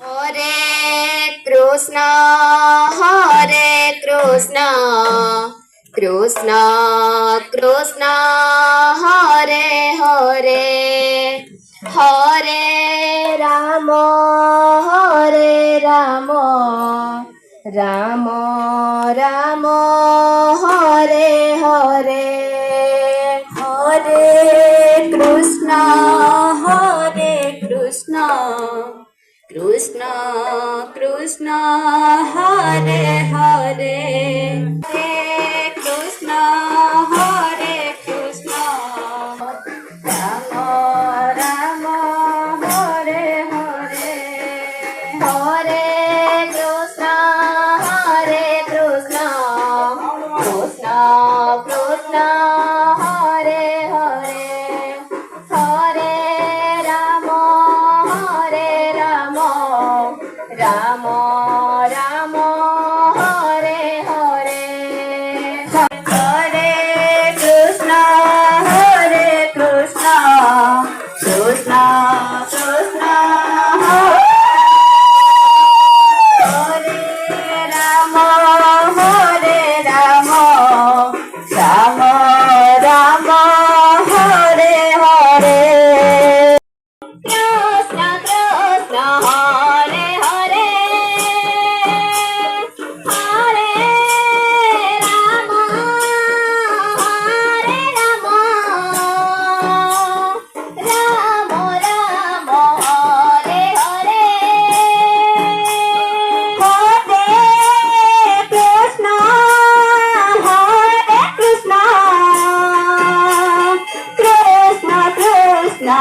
Hare Krishna, Hare Krishna, Krishna Krishna, Hare Hare, Hare Rama, Hare Rama, Rama Rama, Hare Hare, Hare Krishna, Hare Krishna, Krishna Krishna, Hare Hare, Hare Krishna, Hare Krishna, Rama Rama, Hare Hare, Hare Krishna, Hare Krishna, Krishna Krishna, Hare Hare, Hare Rama, Hare Rama, Rama Rama, Hare Hare, Hare Krishna, Hare Krishna, Krishna Krishna, Hare Rama, Hare Rama, Rama Rama, Hare Hare, Krishna Krishna,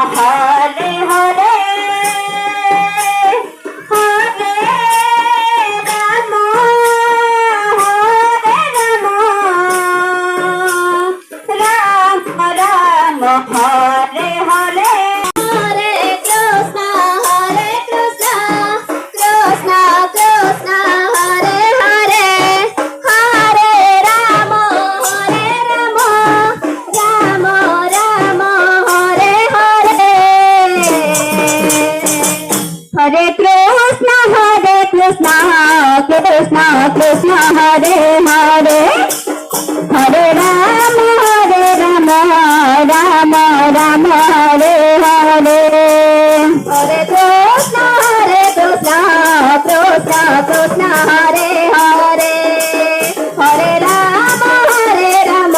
Hare Hare, Hare Rama, Hare Rama, Rama Rama, Hare Hare, Hare Krishna, Hare Krishna, Krishna Krishna, Hare Hare, Hare Rama, Hare Rama, Rama Rama, Hare Hare, Hare Krishna, Hare Krishna, Krishna Krishna, Hare Hare, Hare Rama, Hare Rama, Rama Rama, Hare Hare, Hare Krishna, Hare Krishna, Krishna Krishna, Hare Hare, Hare Rama, Hare Rama,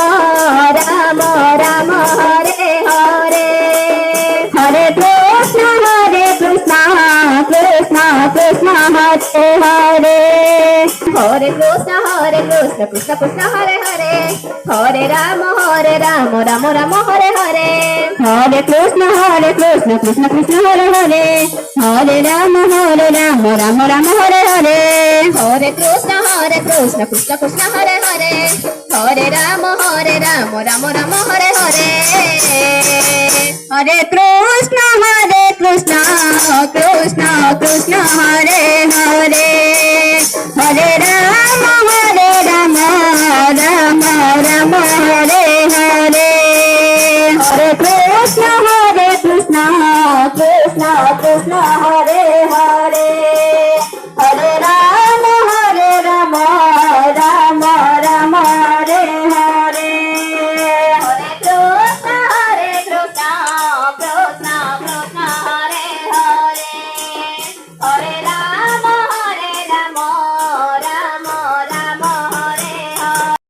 Rama Rama, Hare Hare, Hare Krishna, Hare Krishna, Krishna Krishna, Hare Hare, Hare Rama, Hare Rama, Rama Rama, Hare Hare, Hare Krishna, Hare Krishna, Krishna Krishna, Hare Hare, Hare Krishna, Hare Krishna, Krishna Krishna, Hare Hare, Hare Rama, Hare Rama, Rama Rama, Hare Hare, Hare Krishna, Hare Krishna, Krishna Krishna, Hare Hare, Hare Rama, Hare Rama, Rama Rama, Hare Hare, Hare Krishna, Hare Krishna, Krishna Krishna, Hare Hare, Hare Rama, Hare Rama, Rama Rama, Hare Hare, Hare Krishna, Hare Krishna, Krishna Krishna, Hare